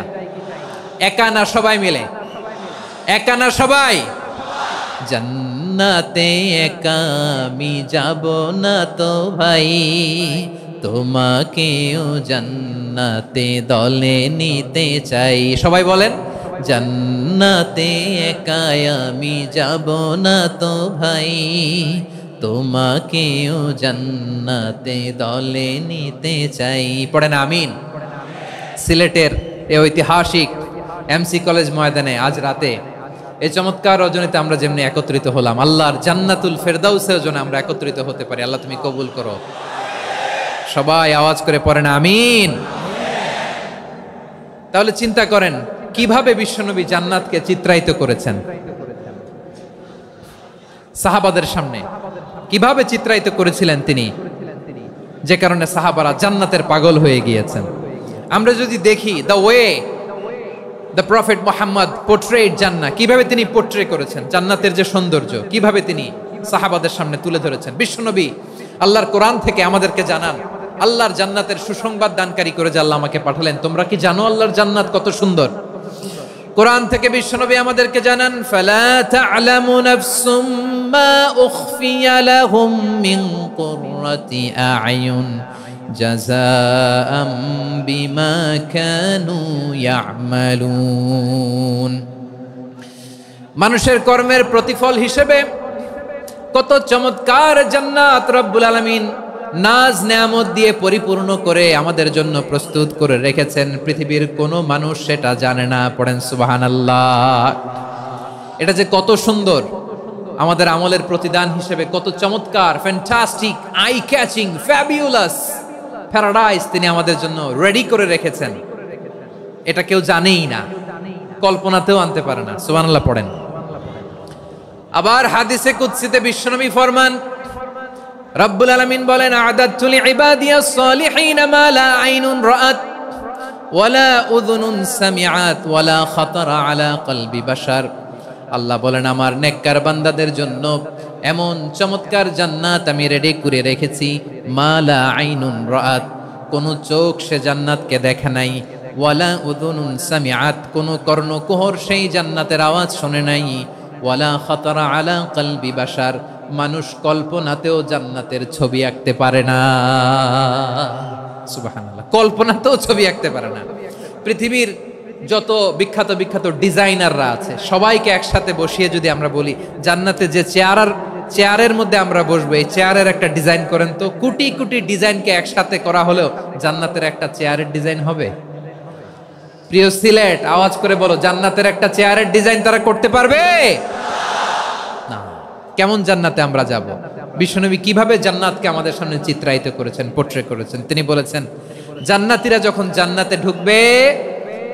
Speaker 1: একা না সবাই মিলে? একা না সবাই? জান্নাতে একা আমি যাব না তো ভাই, তোমাকেও জান্নাতে দলে নিতে চাই। সবাই বলেন, জান্নাতে একা আমি যাব না তো ভাই, তোমাকেও জান্নাতে দলে নিতে চাই। পড়েন আমিন। সিলেটের এই ঐতিহাসিক এমসি কলেজ ময়দানে আজ রাতে এই চমৎকার রজনীতে আমরা যেমনি একত্রিত হলাম, আল্লাহর জান্নাতুল ফেরদাউসের জন্য আমরা একত্রিত হতে পারি। আল্লাহ তুমি কবুল করো। সবাই আওয়াজ করে পড়েন আমিন। তাহলে চিন্তা করেন কিভাবে বিশ্বনবী জান্নাতকে চিত্রায়িত করেছেন সাহাবাদের সামনে, কিভাবে চিত্রায়িত করেছিলেন তিনি, যে কারণে সাহাবারা জান্নাতের পাগল হয়ে গিয়েছেন। আমরা যদি দেখি the way the prophet Muhammad portrait জান্নাত, কিভাবে তিনি পোর্ট্রে করেছেন জান্নাতের যে সৌন্দর্য, কিভাবে তিনি সাহাবাদের সামনে তুলে ধরেছেন। বিশ্বনবী আল্লাহর কোরআন থেকে আমাদেরকে জানান, আল্লাহর জান্নাতের সুসংবাদ দানকারী করে যে আল্লাহ আমাকে পাঠালেন। তোমরা কি জানো আল্লাহর জান্নাত কত সুন্দর? কোরআন থেকে বিশ্বনবী আমাদেরকে জানান, ফালা তা'লামু নাফসুম মা উখফিয়া লাহুম মিন কুররাতি আ'য়ুন জাযাআম বিমা কানু ইয়া'মালুন। মানুষের কর্মের প্রতিফল হিসেবে কত চমৎকার জান্নাত রব্বুল আলামিন নাজ নেয়ামত দিয়ে পরিপূর্ণ করে আমাদের জন্য প্রস্তুত করে রেখেছেন। পৃথিবীর কোনো মানুষ সেটা জানে না। পড়েন সুবহানাল্লাহ। এটা যে কত সুন্দর, আমাদের আমলের প্রতিদান হিসেবে কত চমৎকার, fantastic, eye catching, fabulous paradise তিনি আমাদের জন্য রেডি করে রেখেছেন। এটা কেউ জানেই না, কল্পনাতেও আনতে পারে না। সুবহানাল্লাহ পড়েন। আবার হাদিসে কুদসিতে বিশ্বনবী ফরমান, রব্বুল আলামিন বলেন, আ'দাদতু লিইবাদিয়াস সালিহিন মা লা আইনুন রাআত ওয়ালা উযুনুন সামিআত ওয়ালা খাতারা আলা কলবি বাশার। আল্লাহ বলেন, আমার নেককার বান্দাদের জন্য এমন চমৎকার জান্নাত আমি রেডি করে রেখেছি, মা লা আইনুন রাআত, কোন চোখ সে জান্নাতকে দেখে নাই, ওয়ালা উযুনুন সামিআত, কোন কর্ণকুহর সেই জান্নাতের আওয়াজ শুনে নাই, ওয়ালা খাতারা আলা কলবি বাশার, মানুষ কল্পনাতেও জান্নাতের ছবি আঁকতে পারে না। সুবহানাল্লাহ, কল্পনাতেও ছবি আঁকতে পারে না। পৃথিবীর যত বিখ্যাত বিখ্যাত ডিজাইনাররা আছে সবাইকে একসাথে বসিয়ে যদি আমরা বলি জান্নাতে যে চেয়ারের মধ্যে আমরা বসবো, এই চেয়ারের একটা ডিজাইন করেন তো, কোটি কোটি ডিজাইনকে একসাথে করা হলেও জান্নাতের একটা চেয়ারের ডিজাইন হবে? প্রিয় সিলেট, আওয়াজ করে বলো, জান্নাতের একটা চেয়ারের ডিজাইন তারা করতে পারবে না। কেমন জান্নাতে আমরা যাব? বিশ্বনবী কিভাবে জান্নাতকে আমাদের সামনে চিত্রায়িত করেছেন, পোর্ট্রে করেছেন। তিনি বলেছেন, জান্নাতীরা যখন জান্নাতে ঢুকবে,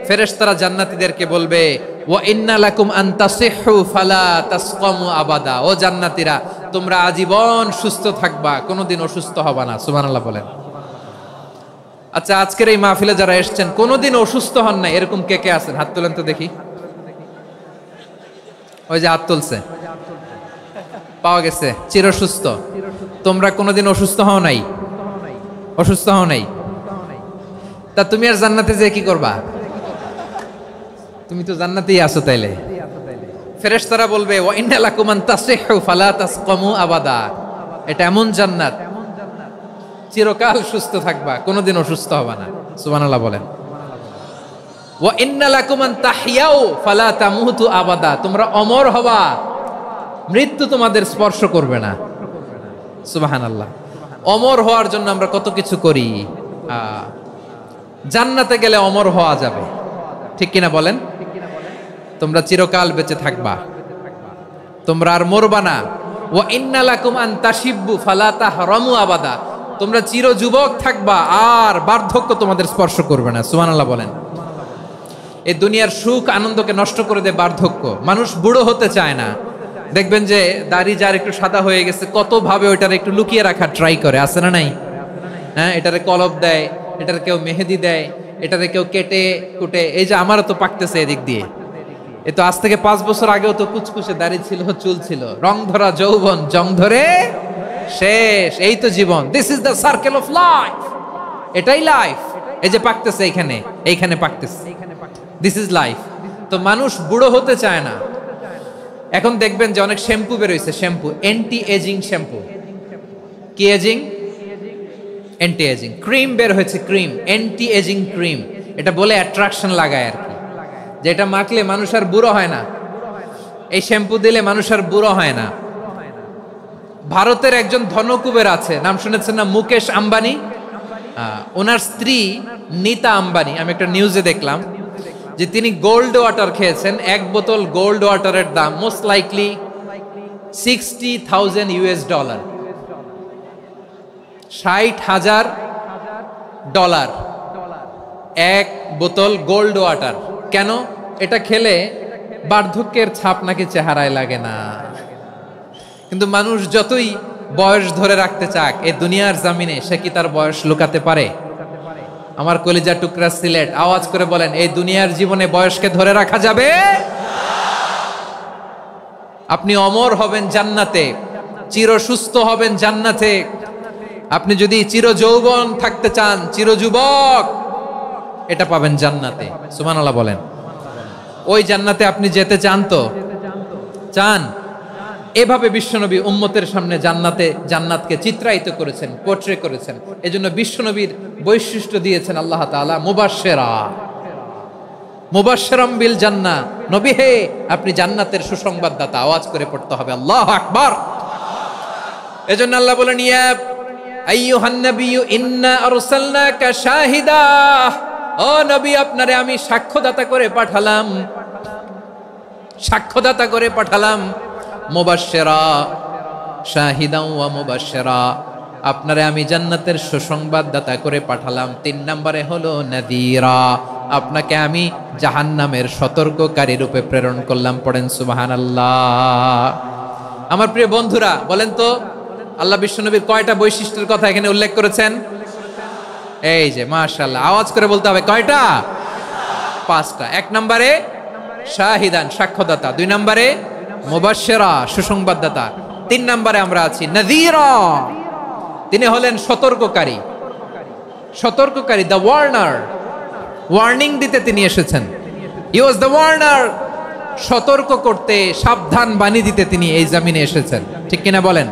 Speaker 1: ফেরেশতারা জান্নাতীদেরকে বলবে, ওয়া ইন্না লাকুম আন তাসিহু ফালা তাসকামু আবাদা। ও জান্নাতীরা, তোমরা আজীবন সুস্থ থাকবা, কোনোদিন অসুস্থ হবা না। সুবহানাল্লাহ বলেন। আচ্ছা, আজকের এই মাহফিলে যারা এসেছেন কোনোদিন অসুস্থ হন না, এরকম কে কে আছেন? হাত তোলেন তো দেখি। ওই যে হাত তুলছে, পাওয়া গেছে, চিরসুস্থ। তোমরা কোনোদিন অসুস্থ হও নাই? অসুস্থ হও নাই? তা তুমি আর জান্নাতে যে কি করবা? তুমি তো জান্নাতেই আছো তাইলে। ফেরেশতারা বলবে, ওয়া ইন্না লাকুম আন তাসিহু ফালা তাসকামু আবাদা। এটা এমন জান্নাত, চিরকাল সুস্থ থাকবা, কোনোদিন অসুস্থ হবা না। সুবহানাল্লাহ বলেন। ওয়া ইন্না লাকুম আন তাহইয়াউ ফালা তামুতু আবাদা। তোমরা অমর হবা, মৃত্যু তোমাদের স্পর্শ করবে না। সুবহানাল্লাহ। অমর হওয়ার জন্য আমরা কত কিছু করি। জান্নাতে গেলে অমর হওয়া যাবে, ঠিক কিনা বলেন? তোমরা চিরকাল বেঁচে থাকবা, তোমরা আর মরবা না। ওয়া ইন্না লাকুম আন তাশিব্বু ফালা তাহরামু আবাদা। তোমরা চির যুবক থাকবা, আর বার্ধক্য তোমাদের স্পর্শ করবে না। সুবহানাল্লাহ বলেন। এই দুনিয়ার সুখ আনন্দকে নষ্ট করে দেয় বার্ধক্য। মানুষ বুড়ো হতে চায় না, দেখবেন যে দাড়ি যার একটু সাদা হয়ে গেছে কত ভাবে ওইটার একটু লুকিয়ে রাখার ট্রাই করে, আছে না নাই? হ্যাঁ, এটারে কলব দেয়, এটার কেউ মেহেদি দেয়, এটারে কেউ কেটে কুটে। এই যে আমারও তো পাকতেছে এদিক দিয়ে, এ তো আজ থেকে 5 বছর আগেও তো কুচকুচে দাড়ি ছিল, চুল ছিল, রং ধরা যৌবন জং ধরে শেষ। এই তো জীবন, this is the circle of life, এটাই লাইফ। এই যে পাকতেছে এইখানে, এইখানে পাকতেছে, দিস ইজ লাইফ। তো মানুষ বুড়ো হতে চায় না। এখন দেখবেন যে অনেক শ্যাম্পু বেরোইছে, শ্যাম্পু অ্যান্টি এজিং শ্যাম্পু। কি এজিং? Anti aging. ক্রিম বের হয়েছে, ক্রিম অ্যান্টি এজিং ক্রিম। এটা বলে অ্যাট্রাকশন লাগায় আর কি, যে এটা মাখলে মানুষ আর বুড়ো হয় না, এই শ্যাম্পু দিলে মানুষ আর বুড়ো হয় না। ভারতের একজন ধনকুবের আছে, নাম শুনেছেন না? মুকেশ আম্বানি। ওনার স্ত্রী নীতা আম্বানি, আমি একটা নিউজে দেখলাম যে তিনি গোল্ড ওয়াটার খেয়েছেন। 1 বোতল গোল্ড ওয়াটারের দাম মোস্ট লাইকলি $60,000, $60,000 1 বোতল গোল্ড ওয়াটার। কেন? এটা খেলে বার্ধক্যের ছাপ নাকি চেহারায় লাগে না। কিন্তু মানুষ যতই বয়স ধরে রাখতে চাক এই দুনিয়ার জামিনে, সে কি তার বয়স লুকাতে পারে? আমার কলিজা টুকরা সিলেট, আওয়াজ করে বলেন, এই দুনিয়ার জীবনে বয়সকে ধরে রাখা যাবে? আপনি অমর হবেন জান্নাতে, চির সুস্থ হবেন জান্নাতে। আপনি যদি চির যৌবন থাকতে চান, চির যুবক, এটা পাবেন জান্নাতে। সুবহানাল্লাহ বলেন। ওই জান্নাতে আপনি যেতে চান তো? চান? এভাবে বিশ্বনবী উম্মতের সামনে জান্নাতকে চিত্রায়িত করেছেন, পোর্ট্রে করেছেন। এজন্য বিশ্বনবীর বৈশিষ্ট্য দিয়েছেন আল্লাহ তাআলা মুবাশশিরাম বিল জান্নাহ। নবী হে, আপনি জান্নাতের সুসংবাদদাতা। আওয়াজ করে পড়তে হবে আল্লাহু আকবার। এজন্য আল্লাহ বলেন, ইয়া আইয়ুহান নাবিয়্যু ইন্না আরসালনাকা শাহিদা। ও নবী, আপনারে আমি সাক্ষ্যদাতা করে পাঠালাম, সাক্ষ্যদাতা করে পাঠালাম। মুবাশশিরা, শাহিদাও ওয়া মুবাশশিরা, আপনারে আমি জান্নাতের সুসংবাদদাতা করে পাঠালাম। 3 নম্বরে হলো নাযীরা, আপনাকে আমি জাহান্নামের সতর্ককারী রূপে প্রেরণ করলাম। পড়েন সুবহানাল্লাহ। আমার প্রিয় বন্ধুরা, বলেন তো আল্লাহ বিশ্বনবীর কয়টা বৈশিষ্ট্যের কথা এখানে উল্লেখ করেছেন? এই যে মাশাআল্লাহ, আওয়াজ করে বলতে হবে, কয়টা? 5টা। 1 নম্বরে শাহিদান, সাক্ষ্যদাতা। 2 নম্বরে মুবাশশিরা, সুসংবাদদাতা। 3 নম্বরে আমরা আছি নাযীরা, তিনি হলেন সতর্ককারী। সতর্ককারী, দ্য ওয়ার্নার, ওয়ার্নিং দিতে তিনি এসেছেন। হি ওয়াজ দ্য ওয়ার্নার, সতর্ক করতে, সাবধান বাণী দিতে তিনি এই জমিনে এসেছেন। ঠিক কিনা বলেন?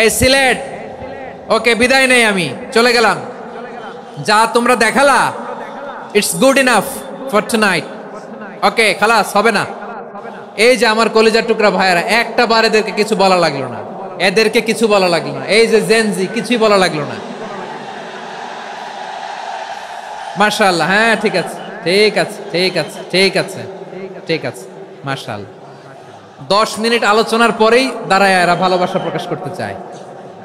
Speaker 1: এই সিলেট, ওকে বিদায় নেই, আমি চলে গেলাম। যা তোমরা দেখালা, it's good enough for tonight. Okay, খালাস, হবে না। এই যে আমার কলিজার টুকরা ভাইয়েরা, একটা বার এদেরকে কিছু বলা লাগলো না, এদেরকে কিছু বলা লাগলো না। এই যে জেনজি, কিছুই বলা লাগলো না। মাশাআল্লাহ। হ্যাঁ, ঠিক আছে, ঠিক আছে, ঠিক আছে, ঠিক আছে, ঠিক আছে, মাশাআল্লাহ। 10 মিনিট আলোচনার পরেই দাঁড়ায় এরা ভালোবাসা প্রকাশ করতে চায়।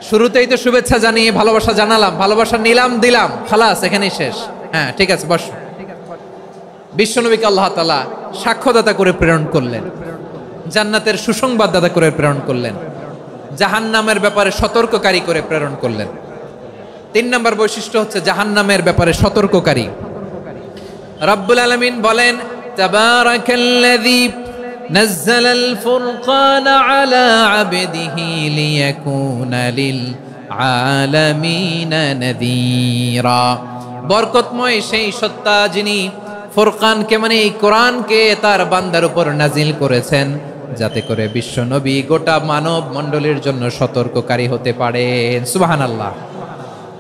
Speaker 1: শুরুতেই তো শুভেচ্ছা জানিয়ে ভালোবাসা জানালাম, ভালোবাসা নিলাম, দিলাম, খালাস, এখানেই শেষ। হ্যাঁ, ঠিক আছে, বসো। বিশ্বনবীকে আল্লাহ তাআলা সাক্ষ্যদাতা করে প্রেরণ করলেন, জান্নাতের সুসংবাদদাতা করে প্রেরণ করলেন, জাহান্নামের ব্যাপারে সতর্ককারী করে প্রেরণ করলেন। 3 নম্বর বৈশিষ্ট্য হচ্ছে জাহান্নামের ব্যাপারে সতর্ককারী। রব্বুল আলামিন বলেন, তাবারাকাল্লাযী নাযালাল ফুরকানা আলা আবদিহি লিয়াকুনা লিল আলামিনা নাযীরা। বরকতময় সেই সত্তা যিনি ফুরকানকে, মানে এই কোরআনকে তার বান্দার উপর নাজিল করেছেন, যাতে করে বিশ্ব নবী গোটা মানব মণ্ডলীর জন্য সতর্ককারী হতে পারেন। সুবহানাল্লাহ।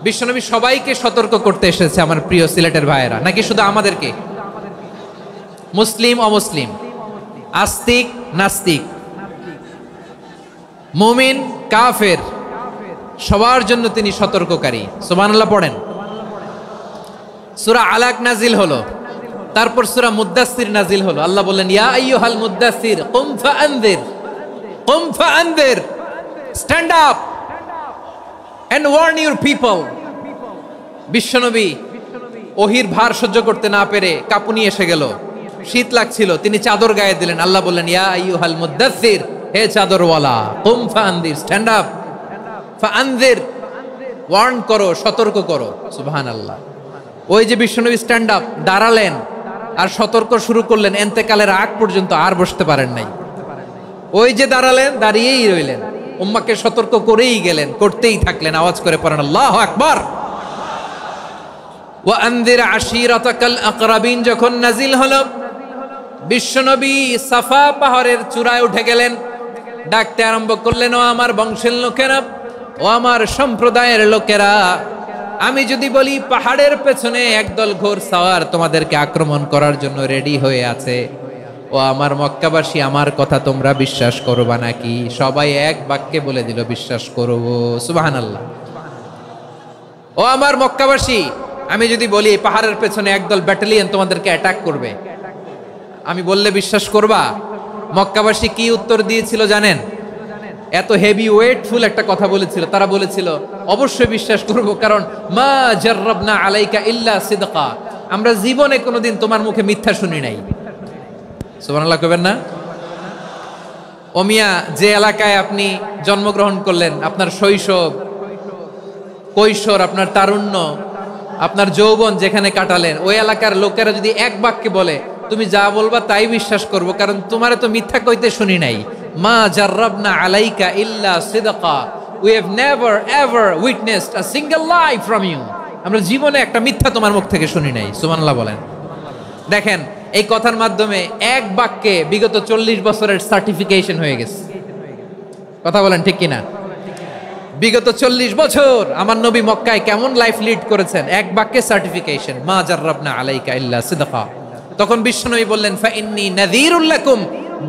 Speaker 1: বিশ্বনবী সবাইকে সতর্ক করতে এসেছে, আমার প্রিয় সিলেটের ভাইয়েরা, নাকি শুধু আমাদেরকে? মুসলিম অমুসলিম, আস্তিক নাস্তিক, মুমিন কাফের, সবার জন্য তিনি সতর্ককারী। সুবহানাল্লাহ পড়েন। সূরা আলাক নাজিল হলো, তারপর সূরা মুদ্দাসসির নাজিল হলো। আল্লাহ বললেন, ইয়া আইয়ুহাল মুদ্দাসসির কুম ফাআনযির, কুম ফাআনযির, stand up and warn your people. বিশ্বনবী ওহির ভার সহ্য করতে না পেরে কাঁপুনি এসে গেল, শীত লাগছিল, তিনি চাদর গায়ে দিলেন। আল্লাহ বললেন, ইয়া আইয়ুহাল মুদ্দাসসির, হে চাদরওয়ালা, কুম ফাআনদির, স্ট্যান্ড আপ, ফাআনদির, ওয়ার্ন করো, সতর্ক করো। সুবহানাল্লাহ। ওই যে বিশ্বনবী স্ট্যান্ড আপ, দাঁড়ালেন আর সতর্ক শুরু করলেন, এন্তেকালের আগ পর্যন্ত আর বসতে পারেন নাই। ওই যে দাঁড়ালেন, দাঁড়িয়েই রইলেন, উম্মাকে সতর্ক করেই গেলেন, করতেই থাকলেন। আওয়াজ করে পড়েন আল্লাহু আকবার। ওয়া আনদির আশিরাতাকাল আকরাবিন যখন নাজিল হলো, বিশ্বনবী সাফা পাহাড়ের চূড়ায় উঠে গেলেন, ডাকতে আরম্ভ করলেন, ও আমার বংশের লোকেরা, ও আমার সম্প্রদায়ের লোকেরা, আমি যদি বলি পাহাড়ের পেছনে একদল ঘোড়সাওয়ার তোমাদেরকে আক্রমণ করার জন্য রেডি হয়ে আছে, ও আমার মক্কাবাসী, আমার কথা তোমরা বিশ্বাস করবা নাকি? সবাই এক বাক্যে বলে দিল, বিশ্বাস করব। সুবহানাল্লাহ। ও আমার মক্কাবাসী, আমি যদি বলি পাহাড়ের পেছনে একদল ব্যাটালিয়ন তোমাদেরকে অ্যাটাক করবে, আমি বললে বিশ্বাস করবা? মক্কাবাসী কি উত্তর দিয়েছিল জানেন? এত হেভি ওয়েটফুল একটা কথা বলেছিল। তারা বলেছিল, অবশ্যই বিশ্বাস করব, কারণ মা জাররাবনা আলাইকা ইল্লা সিদকা, আমরা জীবনে কোনোদিন তোমার মুখে মিথ্যা শুনি নাই। সুবহানাল্লাহ কইবেন না? ও মিয়া, যে এলাকায় আপনি জন্মগ্রহণ করলেন, আপনার শৈশব, কৈশোর, আপনার তারুণ্য, আপনার যৌবন যেখানে কাটালেন, ওই এলাকার লোকেরা যদি এক বাক্যে বলে তুমি যা বলবা তাই বিশ্বাস করব, কারণ তোমারে তো মিথ্যা কইতে শুনি নাই। মা জাররাবনা আলাইকা ইল্লা সিদকা, we have never ever witnessed a single lie from you, আমরা জীবনে একটা মিথ্যা তোমার মুখ থেকে শুনি নাই। সুবহানাল্লাহ বলেন। দেখেন, এই কথার মাধ্যমে এক বাক্যে বিগত 40 বছরের সার্টিফিকেশন হয়ে গেছে। কথা বলেন ঠিক কিনা? বিগত 40 বছর আমার নবী মক্কায় কেমন লাইফ লিড করেছেন, এক বাক্যে সার্টিফিকেশন, মা জাররাবনা আলাইকা ইল্লা সিদকা। তখন বিশ্বনবী বললেন, ফাইন্নী নাযীরুল লাকুম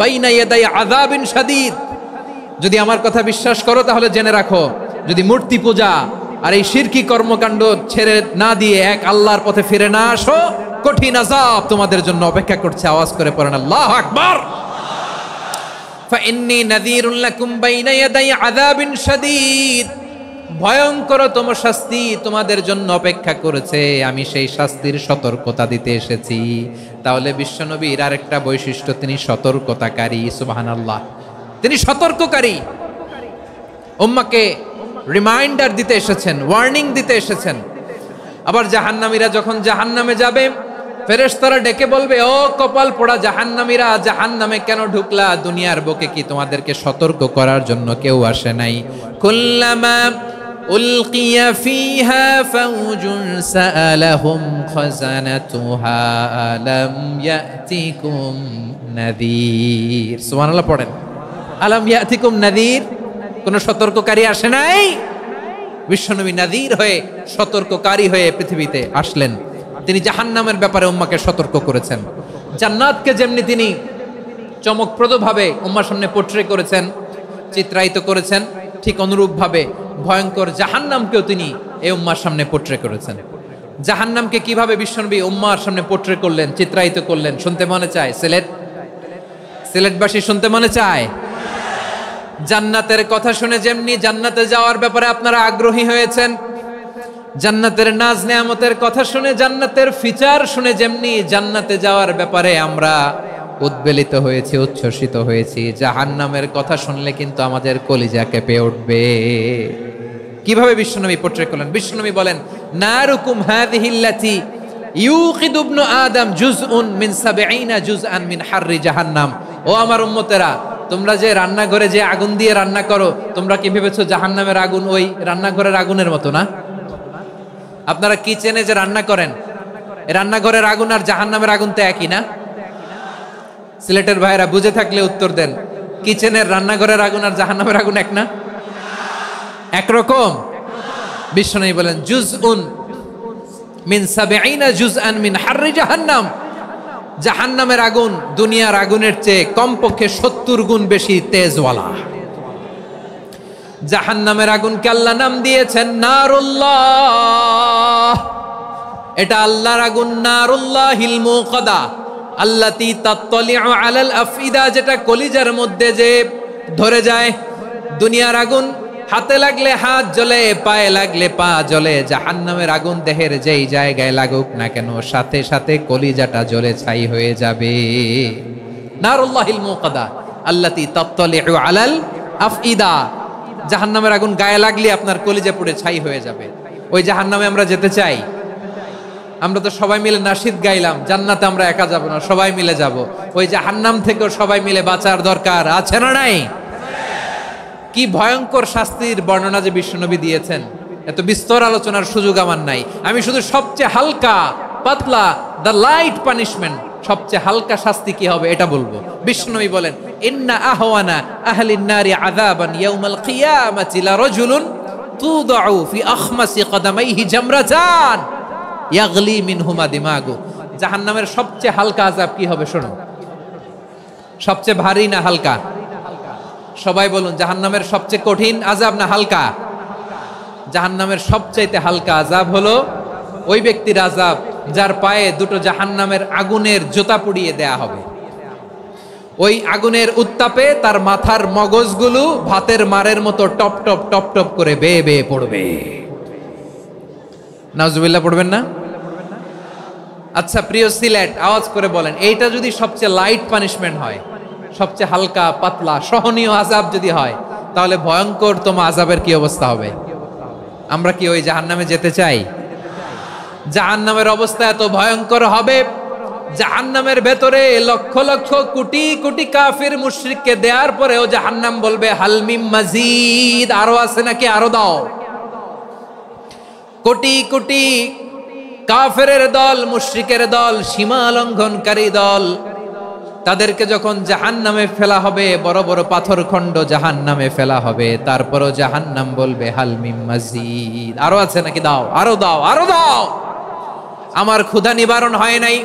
Speaker 1: বাইনা ইয়াদাই আযাবিন শাদীদ, যদি আমার কথা বিশ্বাস করো তাহলে জেনে রাখো, যদি মূর্তি পূজা আর এই শিরকি কর্মকাণ্ড ছেড়ে না দিয়ে এক আল্লাহর পথে ফিরে না আসো, কঠিন আযাব তোমাদের জন্য অপেক্ষা করছে। আওয়াজ করে পড়েন আল্লাহু আকবার। ফাইন্নী নাযীরুল লাকুম বাইনা ইয়াদাই আযাবিন শাদীদ, ভয়ঙ্করতম শাস্তি তোমাদের জন্য অপেক্ষা করেছে, আমি সেই শাস্তির সতর্কতা দিতে এসেছি। তাহলে বিশ্বনবীর আরেকটা বৈশিষ্ট্য, তিনি সতর্কতাকারী। সুবহানাল্লাহ, তিনি সতর্ককারী। উম্মাকে রিমাইন্ডার দিতে এসেছেন, ওয়ার্নিং দিতে এসেছেন। আবার জাহান্নামীরা যখন জাহান্নামে যাবে, ফেরেশতারা ডেকে বলবে, ও কপাল পোড়া জাহান্নামীরা, জাহান্নামে কেন ঢুকলা? দুনিয়ার বুকে কি তোমাদেরকে সতর্ক করার জন্য কেউ আসে নাই? কুল্লামা উলকিয়া ফিহা ফাউজুন সাআলাহুম খাযানাতুহা আলাম ইয়াতিকুম নাযীর। সুবহানাল্লাহ পড়েন, আলাম ইয়াতিকুম নাযীর, কোন সতর্ককারী আসে নাই? বিশ্বনবী নাযীর হয়ে, সতর্ককারী হয়ে পৃথিবীতে আসলেন। তিনি জাহান্নামের ব্যাপারে উম্মাকে সতর্ক করেছেন। জান্নাতকে যেমনি তিনি চমকপ্রদভাবে উম্মার সামনে পোট্রে করেছেন, চিত্রায়িত করেছেন, ঠিক অনুরূপভাবে ভয়ঙ্কর জাহান্নামকেও তিনি এই উম্মার সামনে পোট্রে করেছেন। জাহান্নামকে কিভাবে বিশ্বনবী উম্মার সামনে পোট্রে করলেন, চিত্রায়িত করলেন, শুনতে মনে চায়? সিলেটবাসী শুনতে মনে চায়? জান্নাতের কথা শুনে যেমনি জান্নাতে যাওয়ার ব্যাপারে আপনারা আগ্রহী হয়েছেন, জান্নাতের নাজ নেয়ামতের কথা শুনে, জান্নাতের ফিচার শুনে যেমনি জান্নাতে যাওয়ার ব্যাপারে আমরা উদ্বেলিত হয়েছি, উচ্ছ্বসিত হয়েছি, জাহান্নামের কথা শুনলে কিন্তু আমাদের কলিজা কেঁপে উঠবে। কিভাবে বিশ্বনবী পোট্রে করলেন? বিশ্বনবী বলেন, নারুকুম হাযিহিল্লাতী ইউকিদু ইবনু আদম জুজউন মিন ৭০ জুজআন মিন হাররি জাহান্নাম। ও আমার উম্মতেরা, তোমরা যে রান্নাঘরে যে আগুন দিয়ে রান্না করো, তোমরা কি ভেবেছো জাহান্নামের আগুন ওই রান্নাঘরের আগুনের মতো না? আপনারা কিচেনে যে রান্না করেন, রান্নাঘরের আগুন আর জাহান্নামের আগুন তো একই না? সিলেটের ভাইরা বুঝে থাকলে উত্তর দেন, কিচেনের রান্নাঘরের আগুন আর জাহান্নামের আগুন এক না? একরকম? বিশ্বনবী বলেন, জুজউন মিন ৭০ জুজআন মিন হাররি জাহান্নাম, জাহান্নামের আগুন দুনিয়ার আগুনের চেয়ে কমপক্ষে ৭০ গুণ বেশি তেজওয়ালা। জাহান্নামের আগুনকে আল্লাহ নাম দিয়েছেন নারুল্লাহ। এটা আল্লাহর আগুন, নারুল্লাহিল মুকাদা আল্লাতী তাত্তালিউ আলাল আফইদা, যেটা কলিজার মধ্যে যে ধরে যায়। দুনিয়ার আগুন হাতে লাগলে হাত জ্বলে, পায়ে লাগলে পা জ্বলে, জাহান্নামের আগুন দেহের যেই জায়গায় লাগুক না কেন, সাথে সাথে কলিজাটা জ্বলে ছাই হয়ে যাবে। নারুল্লাহিল মুকাদা, আল্লাতী তাত্তালিউ আলাল আফইদা। জাহান্নামের আগুন গায়ে লাগলে আপনার কলিজা পুড়ে ছাই হয়ে যাবে। ওই জাহান্নামে আমরা যেতে চাই? আমরা তো সবাই মিলে নাশিদ গাইলাম, জান্নাতে আমরা একা যাব না, সবাই মিলে যাব। ওই জাহান্নাম থেকেও সবাই মিলে বাঁচার দরকার আছে না নাই? কি ভয়ঙ্কর শাস্তির বর্ণনা যে বিশ্বনবী দিয়েছেন, এত বিস্তর আলোচনার সুযোগ আমার নাই। আমি শুধু সবচেয়ে হালকা পাতলা, দ্য লাইট পানিশমেন্ট, সবচেয়ে হালকা শাস্তি কি হবে এটা বলবো। বিশ্বনবী বলেন, ইন্না আহওয়ানা আহলিন নারি আযাবান ইয়াউমাল কিয়ামাতি লারাজুলুন তুদাউ ফি আখমাসি কদামাইহি জামরাতান ইয়াগলি মিনহুমা দিমাগু। জাহান্নামের সবচেয়ে হালকা আযাব কি হবে শোনো। সবচেয়ে ভারী না হালকা? সবাই বলুন, জাহান্নামের সবচেয়ে কঠিন আযাব না হালকা? জাহান্নামের সবচাইতে হালকা আযাব হলো ওই ব্যক্তির আযাব যার পায়ে দুটো জাহান্নামের আগুনের জুতা পুড়িয়ে দেয়া হবে। ওই আগুনের উত্তাপে তার মাথার মগজগুলো ভাতের মারের মতো টপ টপ টপ টপ করে বেয়ে বেয়ে পড়বে। নাউজুবিল্লাহ পড়বেন না? আচ্ছা প্রিয় সিলেট, আওয়াজ করে বলেন, এইটা যদি সবচেয়ে লাইট পানিশমেন্ট হয়, সবচেয়ে হালকা পাতলা সহনীয় আযাব যদি হয়, তাহলে ভয়ঙ্কর তোমা আযাবের কি অবস্থা হবে? আমরা কি ওই জাহান্নামে যেতে চাই? জাহান্নামের অবস্থা এত ভয়ঙ্কর হবে, জাহান্নামের ভেতরে লক্ষ লক্ষ কোটি কোটি কাফির মুশরিককে দেওয়ার পরেও জাহান্নাম বলবে হালমিম মাজিদ, আরো আছে নাকি, আরো দাও। কোটি কোটি কাফেরের দল, মুশরিকের দল, সীমা লঙ্ঘনকারী দল, তাদেরকে যখন জাহান্নামে ফেলা হবে, বড় বড় পাথর খণ্ড জাহান্নামে ফেলা হবে, তারপরও জাহান্নাম বলবে হালমিম মাজিদ, আরো আছে নাকি, দাও, আরো দাও, আরো দাও। আমার ক্ষুধা নিবারণ হয় নাই।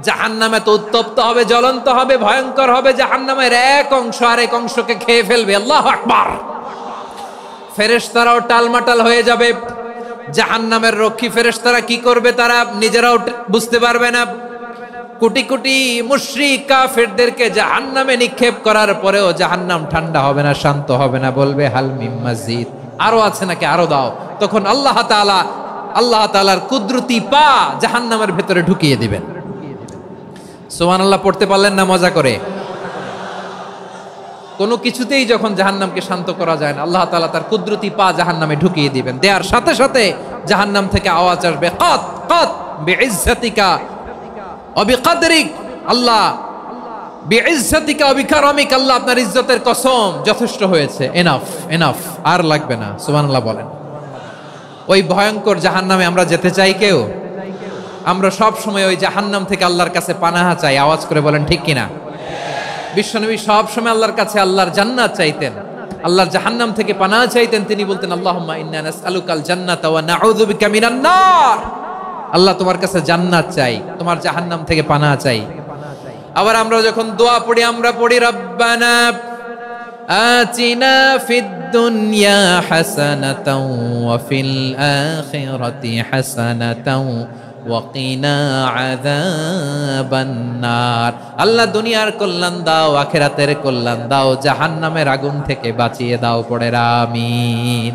Speaker 1: জাহান্নামে তো উত্তপ্ত হবে, জ্বলন্ত হবে, ভয়ঙ্কর হবে। জাহান্নামের এক অংশ আরেক অংশকে খেয়ে ফেলবে। আল্লাহু আকবার। ফেরেশতারাও টালমাটাল হয়ে যাবে। জাহান্নামের রক্ষী ফেরেশতারা কি করবে তারা নিজেরাও বুঝতে পারবে না। কোটি কোটি মুশরিক কাফেরদেরকে জাহান্নামে নিক্ষেপ করার পরেও জাহান্নাম ঠান্ডা হবে না, শান্ত হবে না, বলবে হাল মিম মাজিদ, আরো আছে নাকি, আরো দাও। তখন আল্লাহ তাআলার কুদরতি পা জাহান্নামের ভেতরে ঢুকিয়ে দিবেন। সুবহানাল্লাহ পড়তে পারলেন না মজা করে? কোনো কিছুতেই যখন জাহান্নামকে শান্ত করা যায় না, আল্লাহ তাআলা তার কুদরতি পা জাহান্নামে ঢুকিয়ে দিবেন। দেওয়ার সাথে সাথে জাহান্নাম থেকে আওয়াজ আসবে, কাত কাত বিইজ্জাতিকা ওয়া বিকদরিক, আল্লাহ বিইজ্জাতিকা ওয়া বিকারামিক, আল্লাহ আপনার ইজ্জতের কসম, যথেষ্ট হয়েছে, এনাফ এনাফ, আর লাগবে না। সুবহানাল্লাহ বলেন। ওই ভয়ঙ্কর জাহান্নামে আমরা যেতে চাই কেউ? আমরা সব সময় ওই জাহান্নাম থেকে আল্লাহর কাছে পানাহা চাই। আওয়াজ করে বলেন ঠিক কিনা? বিশ্বনবী সব সময় আল্লাহর কাছে আল্লাহর জান্নাত চাইতেন, আল্লাহর জাহান্নাম থেকে পানাহা চাইতেন। তিনি বলতেন, আল্লাহুম্মা ইন্না নাসআলুকাল জান্নাতা ওয়া নাউযু বিকা মিনান নার। আল্লাহ তোমার কাছে জান্নাত চাই, তোমার জাহান্নাম থেকে পানাহা চাই। আবার আমরা যখন দোয়া পড়ি, আমরা পড়ি রব্বানা আতিনা ফিদ দুনিয়া হাসানাতাও ওয়া ফিল আখিরাতি হাসানাতাও ওয়া কিনা আযাবান নার। আল্লাহ দুনিয়ার কল্যাণ দাও, আখিরাতের কল্যাণ দাও, জাহান্নামের আগুন থেকে বাঁচিয়ে দাও। পড়ে আমিন।